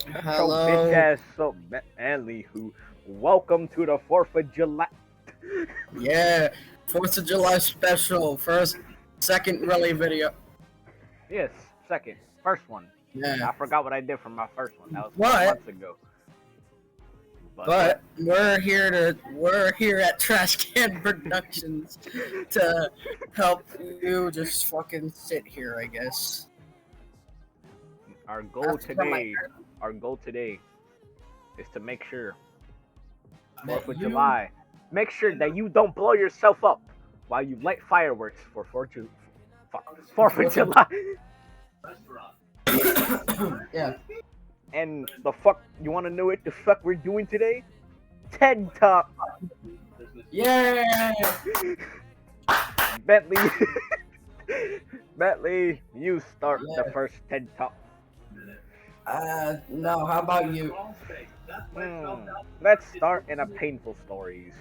Show bitch Hello. ass so manly who welcome to the 4th of July. Yeah. 4th of July special. First, second really video. Yes, second. First one. Yeah. I forgot what I did for my first one. That was 4 months But ago. But yeah. but we're here at Trash Can Productions to help you just fucking sit here, I guess. Our goal That's from my today our goal today is to make sure that 4th of you July. Make sure that you don't blow yourself up while you light fireworks for 4th of 4th of July. Yeah. And the fuck you wanna know what the fuck we're doing today? TED Talk. Yeah. Bentley. Bentley, you start the Yeah. first TED Talk. No, how about you? Let's start in a painful stories.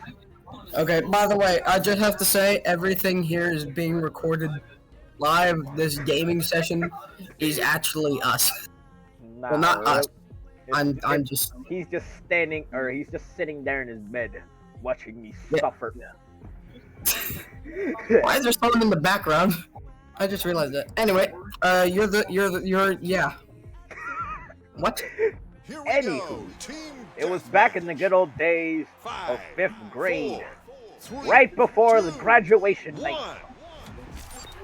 Okay, by the way, I just have to say everything here is being recorded live. This gaming session is actually us. Well, Nah, not us. I'm it's just he's just standing or he's just sitting there in his bed watching me yeah. suffer. Why is there someone in the background? I just realized that. Anyway, you're yeah. What? Here we Anywho, go. Team it was back in the good old days of Five, 5th grade, four, three, right before the two, graduation night. one.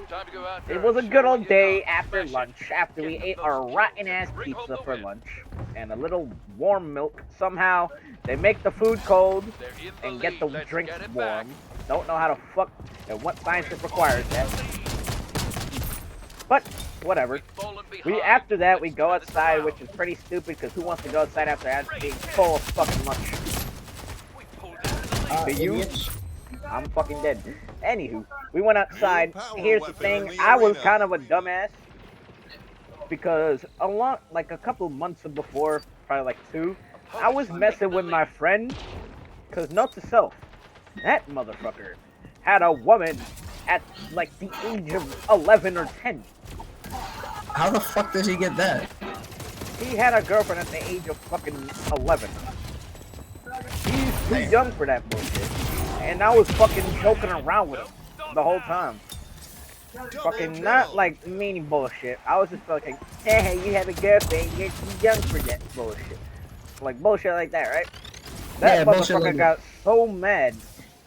Time to go out It there was a and good show old what you day got. after Smash it. lunch, after we Get ate those our skills. rotten ass Bring home pizza the for win. lunch and a little warm milk. Somehow they make the food cold They're in the and get lead. the Let's drinks get it warm. back. Don't know how to fuck and what science requires that. But whatever. We after that we go outside, which is pretty stupid because who wants to go outside after being full of fucking lunch? Do you? Idiots. I'm fucking dead. Anywho, we went outside. New power Here's the weapon thing: in the I was arena. kind of a dumbass because like a couple months before, probably like 2, I was messing with my friend. Cause note to self, that motherfucker had a woman at like the age of 11 or 10. How the fuck does he get that? He had a girlfriend at the age of fucking 11. He's too young for that bullshit. And I was fucking joking around with him the whole time. Fucking not like mean bullshit. I was just fucking, hey, you have a girlfriend, you're too young for that bullshit. Like bullshit like that, right? That Yeah, bullshit motherfucker like got so mad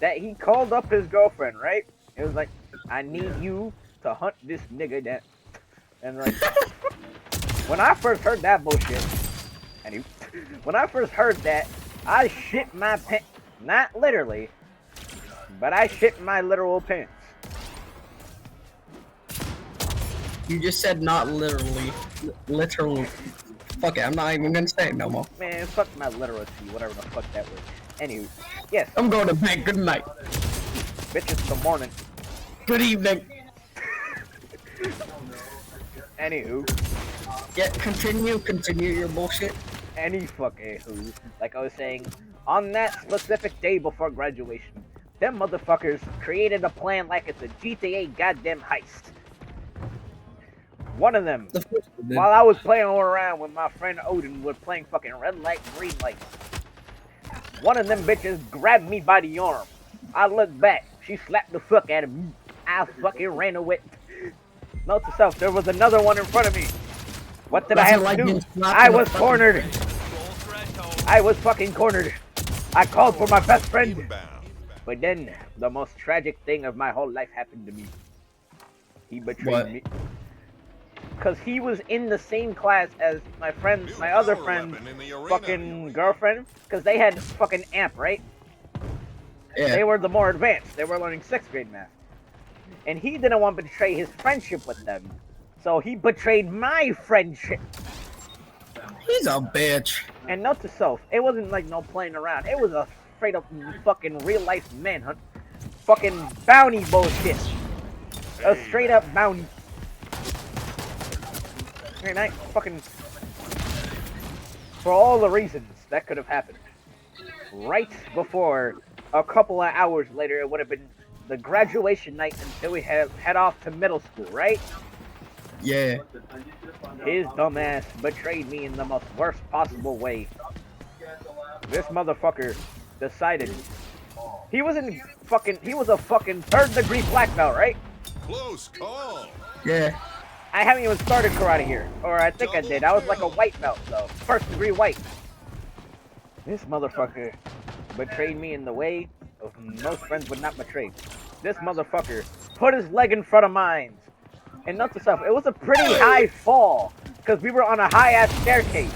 that he called up his girlfriend, right? It was like, I need you to hunt this nigga that. And like, when I first heard that bullshit, and when I first heard that, I shit my pants. Not literally, but I shit my literal pants. You just said not literally. Literally. Fuck it, I'm not even gonna say it no more. Man, fuck my literacy, whatever the fuck that was. Anywho, yes, I'm going to bed. Good night. bitch, it's the morning. Good evening. Anywho, Yeah, continue your bullshit. any fucking who, like I was saying, on that specific day before graduation, them motherfuckers created a plan like it's a GTA goddamn heist. One of them, The first one, while I was playing around with my friend Odin, was playing fucking red light, green light. One of them bitches grabbed me by the arm. I looked back. She slapped the fuck out of me. I fucking ran away. Note to self, there was another one in front of me. What did I have to do? I was cornered. I was fucking cornered. I called for my best friend. Inbound. But then, the most tragic thing of my whole life happened to me. He betrayed What? me. Because he was in the same class as my friend, New my other power friend's weapon in the arena. fucking girlfriend. Because they had fucking amp, right? Yeah. They were the more advanced. They were learning 6th grade math. And he didn't want to betray his friendship with them. So he betrayed my friendship. He's a bitch. And note to self, it wasn't like no playing around. It was a straight up fucking real life manhunt. Fucking bounty bullshit. A straight up bounty. Great night. Fucking. For all the reasons that could have happened. Right before, a couple of hours later, it would have been the graduation night until we head off to middle school, right? Yeah. His dumbass betrayed me in the most worst possible way. This motherfucker decided he was a fucking third-degree black belt, right? Close call. Yeah. I haven't even started karate here, or I think I did. I was like a white belt though, first-degree white. This motherfucker betrayed me in the way of most friends would not betray. This motherfucker put his leg in front of mine. And not to self, it was a pretty high fall, because we were on a high-ass staircase.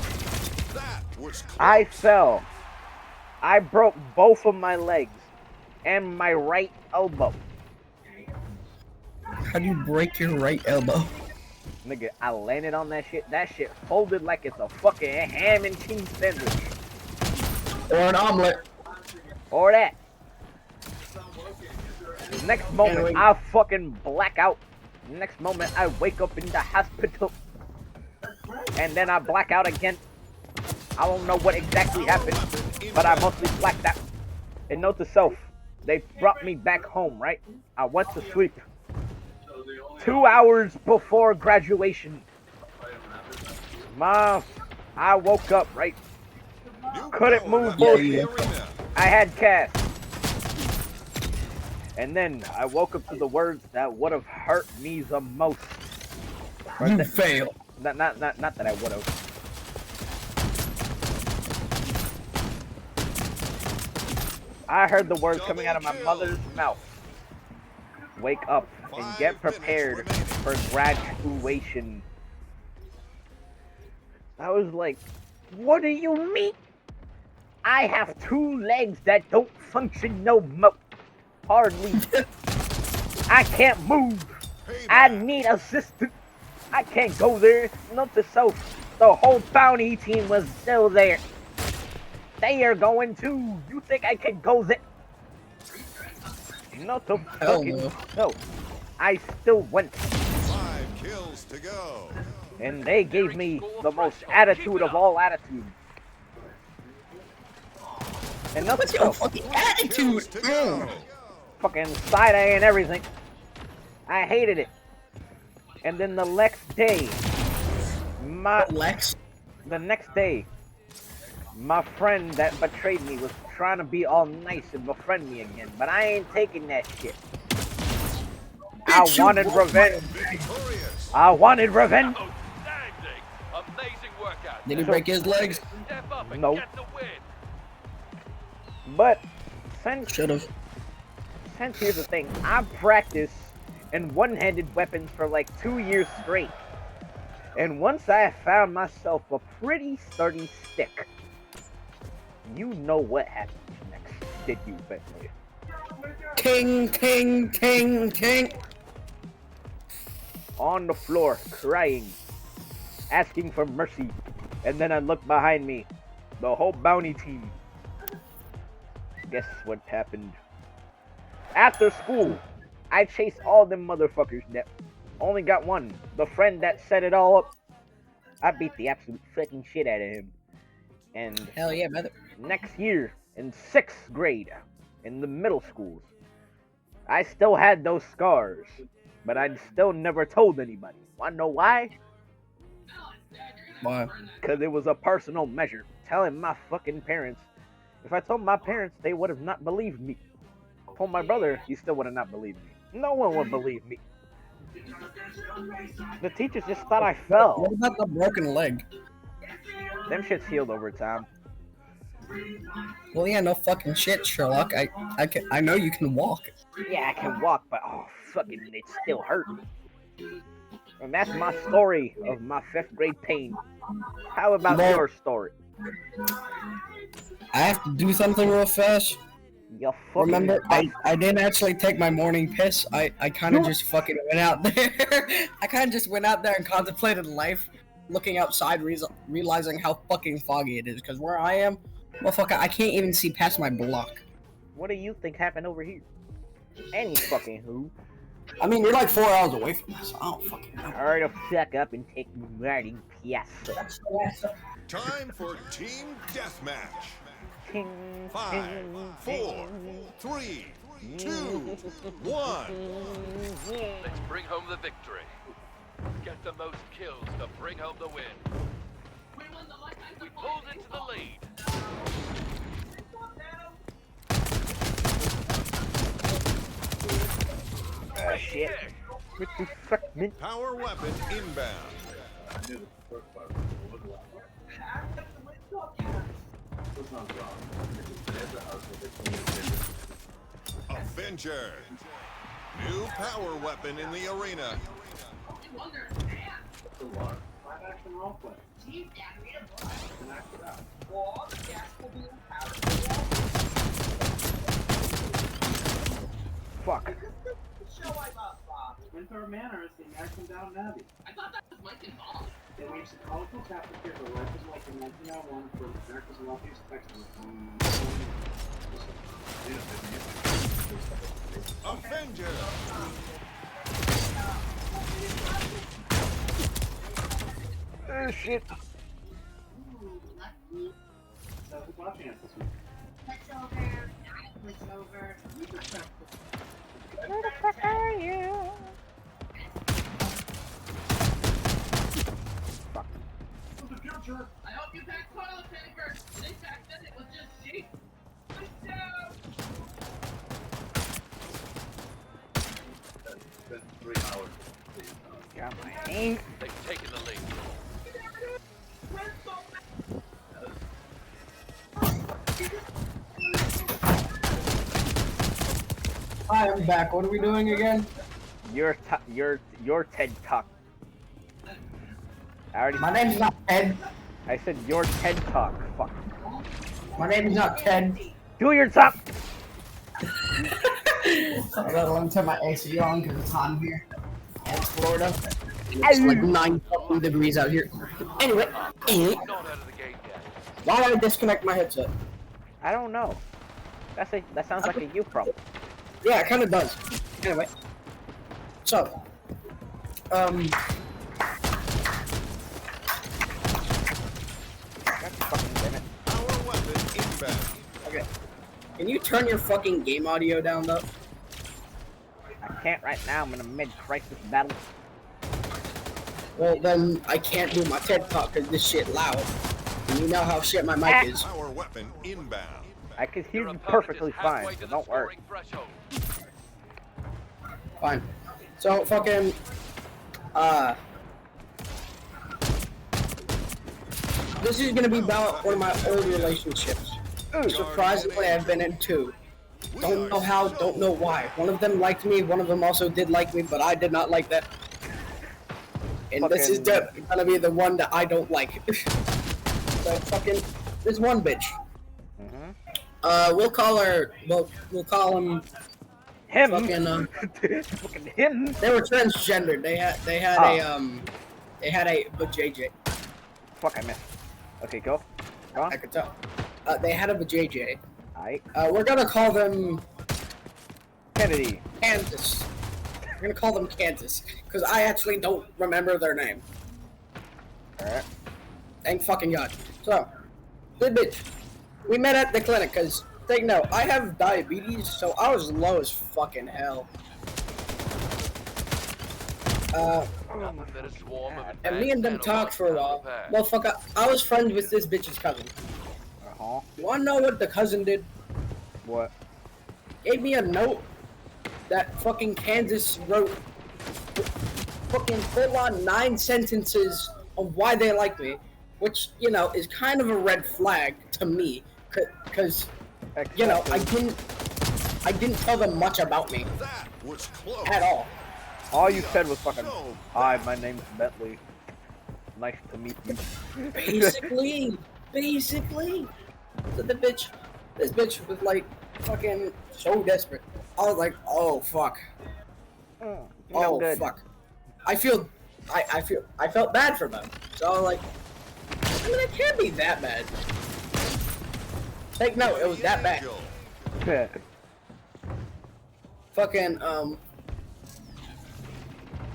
That was close. I fell. I broke both of my legs and my right elbow. How do you break your right elbow? Nigga, I landed on that shit. That shit folded like it's a fucking ham and cheese sandwich. Or an omelet. Or that. Next moment, I fucking black out. Next moment, I wake up in the hospital. And then I black out again. I don't know what exactly happened, but I mostly blacked out. And note to self, they brought me back home, right? I went to sleep. 2 hours before graduation. I woke up, right? Couldn't move bullshit. I had cast. And then I woke up to the words that would have hurt me the most. You fail. Not that I would have. I heard the words coming out of my mother's mouth. Wake up and get prepared for graduation. I was like, what do you mean? I have 2 legs that don't function no more. Hardly. I can't move. I need assistance. I can't go there. Not the self. The whole bounty team was still there. They are going too. You think I can go there? Not the fucking no. I still went. 5 kills to go. And they gave me the most attitude of all attitudes. And nothing What's your else. fucking attitude? To go. Fucking side-eye and everything. I hated it. And then the next day, the next day, my friend that betrayed me was trying to be all nice and befriend me again, but I ain't taking that shit. I wanted revenge. Victorious. I wanted revenge. Outstanding. Amazing workout. Did he break his legs? Step up and No. get the win. But since Should've. here's the thing, I practiced in one-handed weapons for like 2 years straight. And once I found myself a pretty sturdy stick, you know what happened next, did you, Bentley? King, king, king, king. On the floor, crying, asking for mercy. And then I looked behind me, the whole bounty team. Guess what happened? After school, I chased all them motherfuckers that only got one. The friend that set it all up. I beat the absolute fucking shit out of him. And Hell yeah, brother. next year, in 6th grade, in the middle schools, I still had those scars. But I still never told anybody. Wanna know why? Why? Because it was a personal measure. Telling my fucking parents. If I told my parents, they would have not believed me. Told my brother, he still would have not believed me. No one would believe me. The teachers just thought I fell. What about the broken leg? Them shit's healed over time. Well, yeah, no fucking shit, Sherlock. I know you can walk. Yeah, I can walk, but oh, fucking, it still hurt. And that's my story of my 5th grade pain. How about No. your story? I have to do something real fast. You fucking Remember, I didn't actually take my morning piss. I kind of just fucking went out there. I kind of just went out there and contemplated life, looking outside, realizing how fucking foggy it is. Because where I am, motherfucker, I can't even see past my block. What do you think happened over here? Any fucking who? I mean, you're like 4 hours away from us. I don't fucking know. Hurry the fuck up and take me riding piazza. Time for team deathmatch. Ting, 5, ting, 4, 3, 2, 1. Let's bring home the victory. Get the most kills to bring home the win. We pulled into the lead. Shit. What the fuck, man? Power weapon inbound. Avenger. New power weapon in the arena. Fuck. Winter Manor is the American Down Abbey. I thought that was Lincoln Hall. It weaves the colorful tapestry of the life is like in 1901 for America's wealthiest Texans. Avenger. Oh shit. So who's watching us this week? Where the fuck are you? Fuck. The future. I hope you packed toilet paper. They back then it was just sheep. Got my aim. They've taken the lead. Hi, I'm back. What are we doing again? Your TED Talk. I already. My name's not Ted. I said your TED Talk. Fuck. My name's not Ted. Do your talk. I gotta let me turn my AC on because it's hot in here. And it's Florida. It's like 9 fucking degrees out here. Anyway, Not out of the gate yet. why did I disconnect my headset? I don't know. That sounds like a you problem. Yeah, it kind of does. Anyway, so, God fucking damn it. Power weapon inbound. okay. Can you turn your fucking game audio down though? I can't right now. I'm in a mid-crisis battle. Well, then I can't do my TED Talk because this shit loud. And you know how shit my mic is. Power weapon inbound. I can hear Your you opponent perfectly is halfway fine, to so the don't worry. scoring threshold. Fine. So, fucking, this is gonna be about one of my old relationships. Surprisingly, I've been in 2. Don't know how, don't know why. One of them liked me, one of them also did like me, but I did not like that. And this is Fucking- gonna be the one that I don't like. So, fucking, this one bitch. We'll call her, we'll call him, Him. fucking, Fucking him. they were transgendered. They had they had a vajayjay. Fuck, I missed. Okay, go. Go on. I could tell. They had a vajayjay. Alright. We're gonna call them Kennedy. Kansas. We're gonna call them Kansas, because I actually don't remember their name. Alright. Thank fucking God. So, good bitch. We met at the clinic, because, take note, I have diabetes, so I was low as fucking hell. Nothing that a swarm of And me and them advanced talked for a while. repair. Well, fuck, I was friends with this bitch's cousin. Uh-huh. You wanna know what the cousin did? What? Gave me a note that fucking Kansas wrote fucking full on 9 sentences of why they like me, which, you know, is kind of a red flag to me, because, you know, I didn't tell them much about me That was close. at all. All you said was fucking, So hi, my name's Bentley. Nice to meet you. Basically. So this bitch was like fucking so desperate. I was like, oh fuck. No Oh good. fuck. I felt bad for them. So I was like, I mean, it can't be that bad. Take note, it was that bad. Angel. Fucking,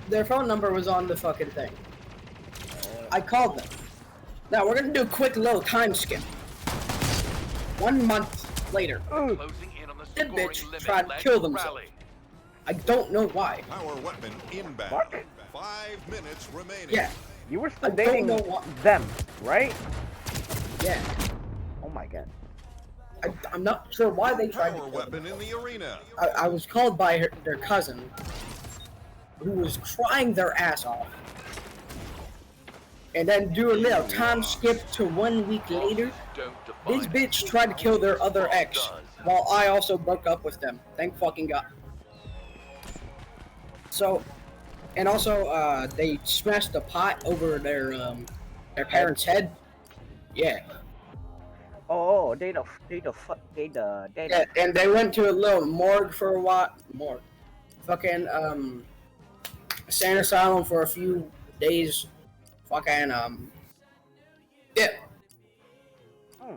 their phone number was on the fucking thing. I called them. Now, we're gonna do a quick little time skip. 1 month later, Closing in on the that scoring bitch limit. tried to Let's kill themselves. rally. I don't know why. Power weapon inbound. Fuck. 5 minutes remaining. Yeah, You were I still don't dating know what. them, right? Yeah. Oh my god. I'm not sure why they tried to Power kill weapon me. in the arena. I was called by their cousin, who was crying their ass off. And then do a little time skip to 1 week later. Don't This define bitch tried to kill their other ex, does. while I also broke up with them. Thank fucking God. So, and also, they smashed a pot over their parents' head. Yeah. Oh, Yeah, and they went to a little morgue for a while. Morgue. Fucking, insane asylum for a few days. Fucking, yeah. Hmm.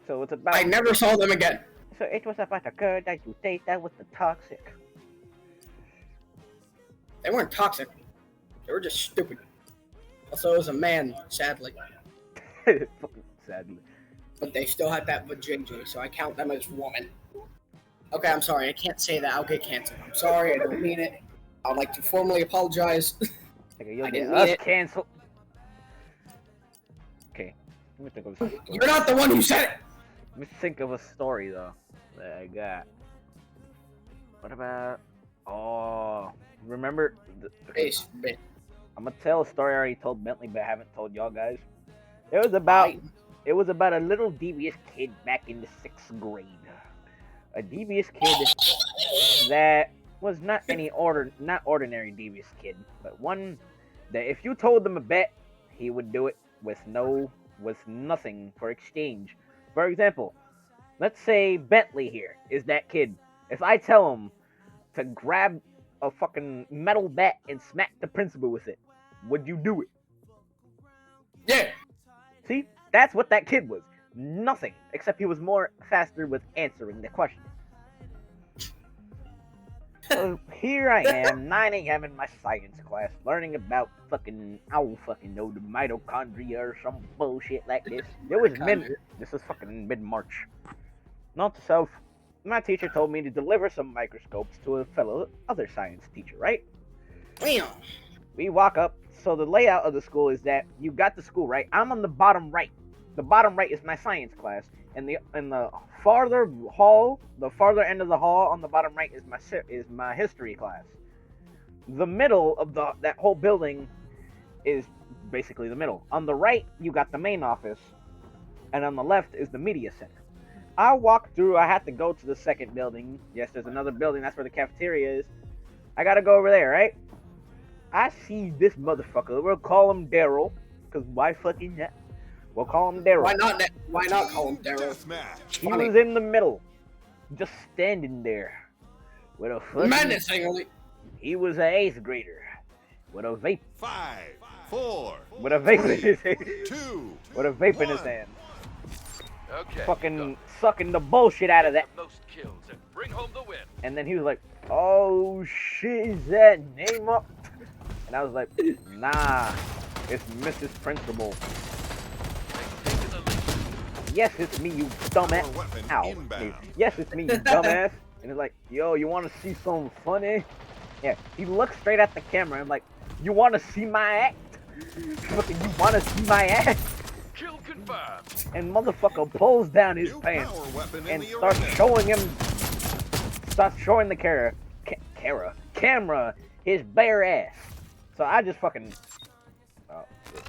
So it's about. I never saw them again. So it was about a girl that you date that was the toxic. They weren't toxic. They were just stupid. Also, it was a man, sadly. Fucking sadly. But they still had that vajayjay, so I count them as woman. Okay, I'm sorry. I can't say that. I'll get canceled. I'm sorry. I don't mean it. I'd like to formally apologize. Okay, you'll I get didn't mean us it. canceled. Okay. Let me think of a story. You're not the one who said it! Let me think of a story though that I got. What about? Oh, remember? Base, bit. I'm gonna tell a story I already told Bentley, but I haven't told y'all guys. It was about a little devious kid back in the 6th grade. A devious kid that was not ordinary devious kid, but one that if you told him a bet, he would do it with nothing for exchange. For example, let's say Bentley here is that kid. If I tell him to grab a fucking metal bat and smack the principal with it, would you do it? Yeah. See, that's what that kid was. Nothing, except he was more faster with answering the question. So here I am, 9 a.m. in my science class, learning about fucking, I don't fucking know, the mitochondria or some bullshit like this. This was fucking mid-March. Not so, my teacher told me to deliver some microscopes to a fellow other science teacher, right? Damn. We walk up, so the layout of the school is that you got the school, right? I'm on the bottom right. The bottom right is my science class, and the farther end of the hall on the bottom right is my history class. The middle of that whole building is basically the middle. On the right, you got the main office, and on the left is the media center. I walked through. I had to go to the second building. Yes, there's another building. That's where the cafeteria is. I gotta go over there, right? I see this motherfucker. We'll call him Daryl, cause why fucking not? We'll call him Daryl. Why not call him Daryl? Deathmatch. He was in the middle, just standing there, with a fucking. Menacingly. He was an 8th grader, with a vape, 5, 4, with a vape in his hand, 2, with a vape in his 1. hand, Okay. fucking sucking the bullshit out of that. Most kills and bring home the win. And then he was like, "Oh shit, is that Neymar?" And I was like, "Nah, it's Mrs. Principal." Taking the lead. Yes, it's me, you dumbass. Power weapon Ow. inbound. Yes, it's me, you dumbass. And he's like, "Yo, you want to see something funny?" Yeah, he looks straight at the camera and like, "You want to see my act? Fucking, you want to see my act?" Kill confirmed. And motherfucker pulls down his New pants power weapon in and the starts arena. showing the camera his bare ass. So I just fucking, oh, shit.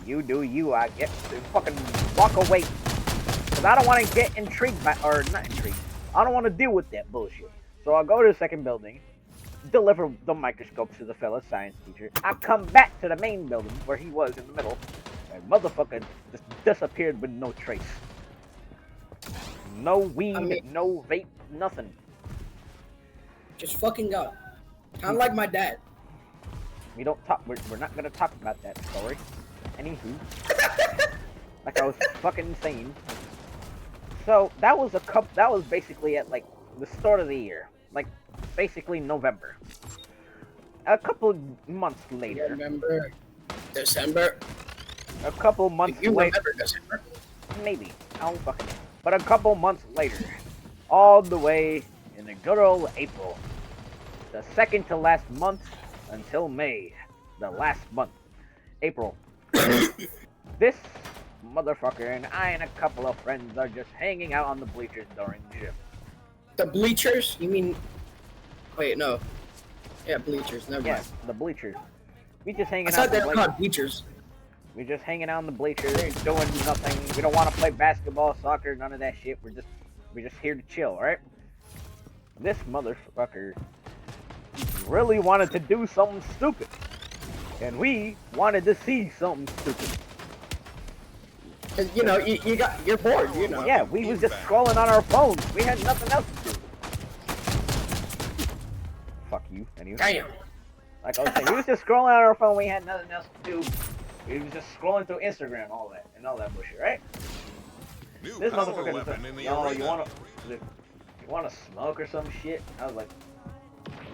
You do you, I get to fucking walk away. Cause I don't want to get intrigued by, or not intrigued. I don't want to deal with that bullshit. So I go to the second building, deliver the microscopes to the fellow science teacher. I come back to the main building where he was in the middle. And motherfucker just disappeared with no trace. No weed, no vape, nothing. Just fucking go. Kind of like my dad. We don't talk. We're not gonna talk about that story. Anywho, like I was fucking saying. So that was That was basically at like the start of the year, like basically November. A couple months later. Remember December? A couple months You later. remember December? Maybe. I don't fucking know. But a couple months later, all the way in the good old April, the second to last month until May, the last month, April. This motherfucker and I and a couple of friends are just hanging out on the bleachers during gym. The bleachers? You mean? Wait, no. Yeah, bleachers. Never Yeah, mind. the bleachers. We just I hanging thought out they the were bleachers. called bleachers. We just hanging out on the bleachers. They're doing nothing. We don't want to play basketball, soccer, none of that shit. We're just here to chill, alright? This motherfucker really wanted to do something stupid. And we wanted to see something stupid. 'Cause, you know, you're bored, you know. Yeah, we was just scrolling on our phones. We had nothing else to do. Fuck you, anyway. Damn. Like I was saying, we was just scrolling on our phone. We had nothing else to do. We was just scrolling through Instagram, all that bullshit, right? New This power motherfucker was weapon like, in the yo, arena. you wanna smoke or some shit? I was like,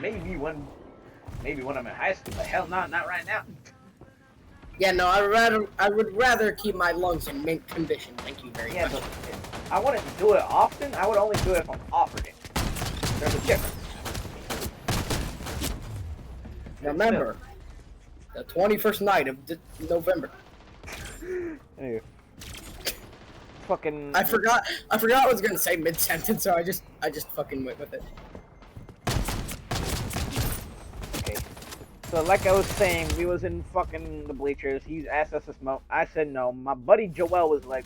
maybe when I'm in high school, but hell no, not right now. Yeah, no, I would rather keep my lungs in mint condition. Thank you very Yeah, much. but I wouldn't do it often. I would only do it if I'm offered it. There's a difference. Remember, the 21st night of November. Anyway. Fucking. I forgot I was gonna say mid sentence, so I just fucking went with it. Okay. So like I was saying, we was in fucking the bleachers. He asked us to smoke. I said no. My buddy Joel was like,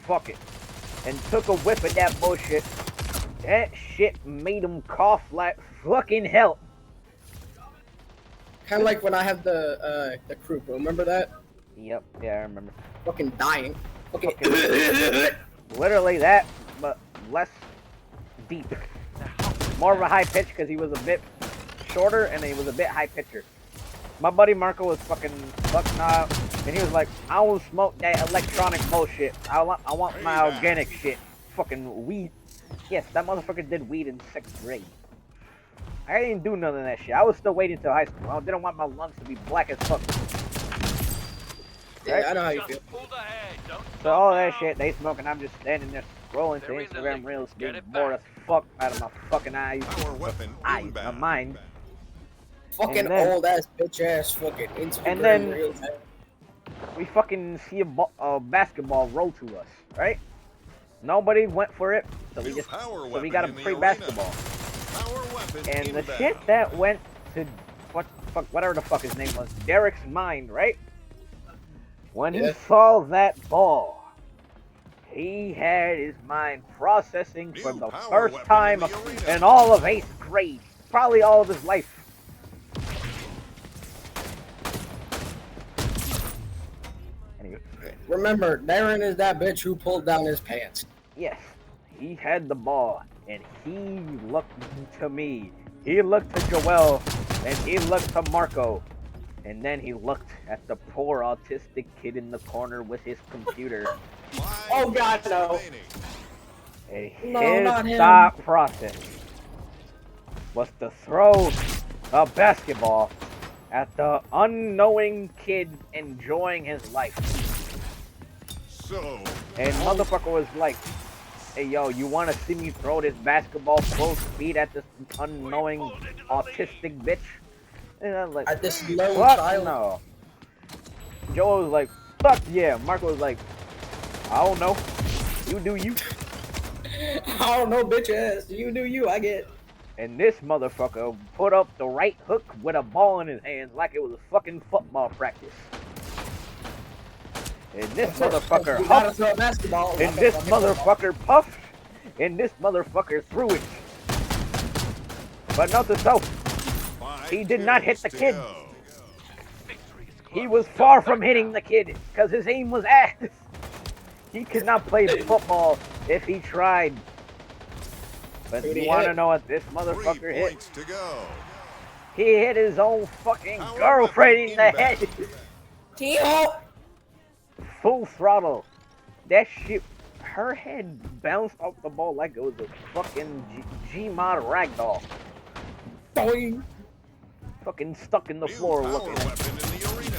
fuck it. And took a whiff of that bullshit. That shit made him cough like fucking hell. Kind of like when I had the croup. Remember that? Yep, yeah, I remember. Fucking dying. Okay. Literally that, but less deep. More of a high pitch because he was a bit shorter and he was a bit high pitcher. My buddy Marco was fucking fucking up, and he was like, I won't smoke that electronic bullshit. I want my organic shit. Fucking weed. Yes, that motherfucker did weed in 6th grade. I didn't do none of that shit. I was still waiting till high school. I didn't want my lungs to be black as fuck. Yeah, I know how you feel. Just pull ahead, don't So all slow that down. shit, they smoking. I'm just standing there scrolling to There is a Instagram link. reels, Get getting it bored as back. fuck out of my fucking eyes. Power weapon Eyes, inbound. not mine. Fucking And then- old ass bitch ass fucking Instagram And then- reels. We fucking see a basketball roll to us, right? Nobody went for it, so we New just power we weapon got a in the free arena. basketball. Power weapon And the inbound. shit that went to whatever the fuck his name was, Derek's mind, right? When he Yeah. saw that ball, he had his mind processing for New the power first weapon time in the arena. in all of 8th grade, probably all of his life. Anyway, Remember, Darren is that bitch who pulled down his pants. yes, he had the ball, and he looked to me. He looked to Joel, and he looked to Marco, and then he looked at the poor autistic kid in the corner with his computer. 5 Oh, God, minutes no. remaining. And No, not his him. thought process was to throw a basketball at the unknowing kid enjoying his life. So, And motherfucker was like, hey yo, you wanna see me throw this basketball full speed at this unknowing autistic bitch? And I was like, At this low fuck child. no. Joel was like, fuck yeah. Marco was like, I don't know. You do you. I don't know, bitch ass. You do you, I get. And this motherfucker put up the right hook with a ball in his hands like it was a fucking football practice. And this motherfucker You gotta huffed, throw a basketball. and like a this fucking football. motherfucker puffed, and this motherfucker threw it. But not the self. 5 He did not hit the kills to kid. go. Victory is He close. was far from hitting the kid, because his aim was ass. He could not play football if he tried. But Who'd you he wanna hit? know what this 3 motherfucker hit? points to go. He hit his own fucking Power girlfriend weapon in the inbound. head. T.O. Full throttle. That shit, her head bounced off the ball like it was a fucking Gmod ragdoll. Boing. Fucking stuck in the New floor power looking at. weapon in the arena.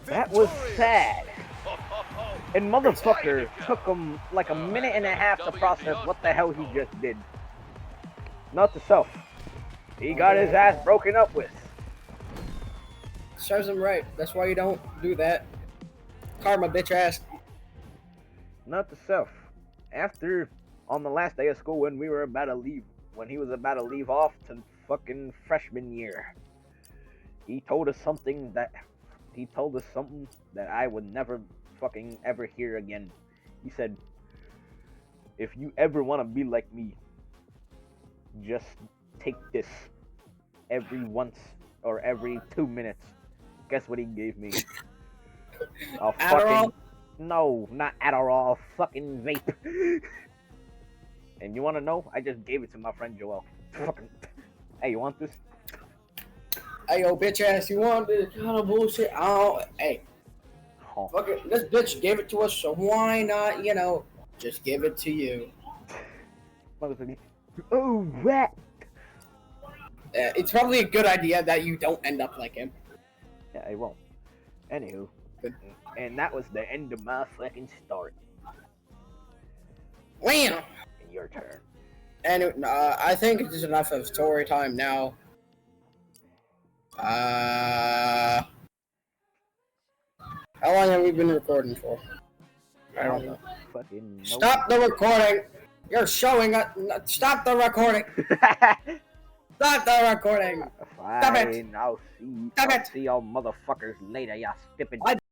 That was Victorious. sad. Ho, ho, ho. And motherfucker took him like a minute and a half to process what the hell he just did. Not the self. He got his ass broken up with. Serves him right. That's why you don't do that. Karma, bitch ass. Not the self. After, on the last day of school when we were about to leave, when he was about to leave off to fucking freshman year, he told us something that I would never fucking ever hear again. He said, if you ever want to be like me, just take this every once or every 2 minutes. Guess what he gave me? A fucking Adderall? no, not Adderall, fucking vape. And you want to know? I just gave it to my friend Joel. Fucking, hey, you want this? Hey, yo, bitch ass, you want this kind of bullshit? Oh, hey. Oh. Fuck it. This bitch gave it to us, so why not, just give it to you? Motherfucker. Oh, rat. It's probably a good idea that you don't end up like him. Yeah, I won't. Anywho. Good. And that was the end of my fucking story. Wham! Your turn. And I think it's enough of story time now. How long have we been recording for? I don't know. Fucking nope. Stop the recording! You're showing us. Stop the recording! Stop the recording! Fine, it. I'll see. Stop I'll it. see y'all motherfuckers later, y'all stupid.